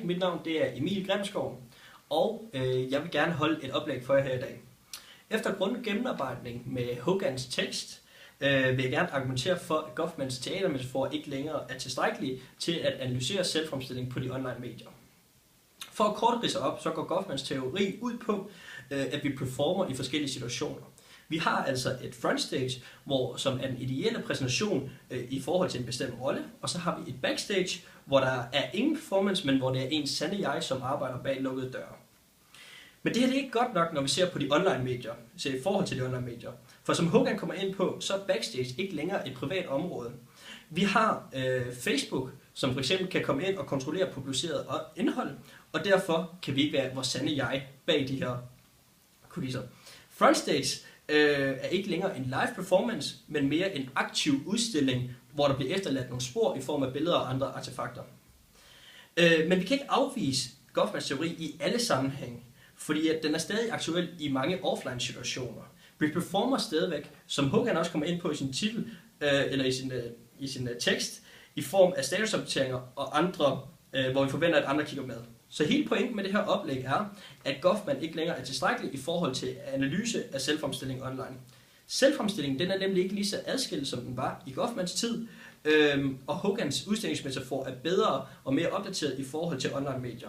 Mit navn det er Emil Grimskov, og jeg vil gerne holde et oplæg for jer her i dag. Efter grundig gennemarbejdning med Hogans tekst, vil jeg gerne argumentere for, at Goffmans teatermetafor ikke længere er tilstrækkelig til at analysere selvfremstilling på de online medier. For at kort ridse op, så går Goffmans teori ud på, at vi performer i forskellige situationer. Vi har altså et frontstage, som er den ideelle præsentation i forhold til en bestemt rolle, og så har vi et backstage, hvor der er ingen performance, men hvor det er ens sande jeg, som arbejder bag lukkede døre. Men det her det er ikke godt nok, når vi ser på de online medier, ser i forhold til de online medier. For som Hogan kommer ind på, så er backstage ikke længere et privat område. Vi har Facebook, som for eksempel kan komme ind og kontrollere publiceret indhold, og derfor kan vi ikke være vores sande jeg bag de her kulisser. Frontstage er ikke længere en live performance, men mere en aktiv udstilling, hvor der bliver efterladt nogle spor i form af billeder og andre artefakter. Men vi kan ikke afvise Goffmans teori i alle sammenhænge, fordi at den er stadig aktuel i mange offline situationer. Vi performer stadigvæk, som Hogan også kommer ind på i sin titel, eller i sin tekst, i form af statusopdateringer og andre, hvor vi forventer, at andre kigger med. Så hele pointen med det her oplæg er, at Goffman ikke længere er tilstrækkelig i forhold til analyse af selvfremstilling online. Selvfremstillingen den er nemlig ikke lige så adskilt, som den var i Goffmans tid, og Hogans udstillingsmetafor er bedre og mere opdateret i forhold til online medier.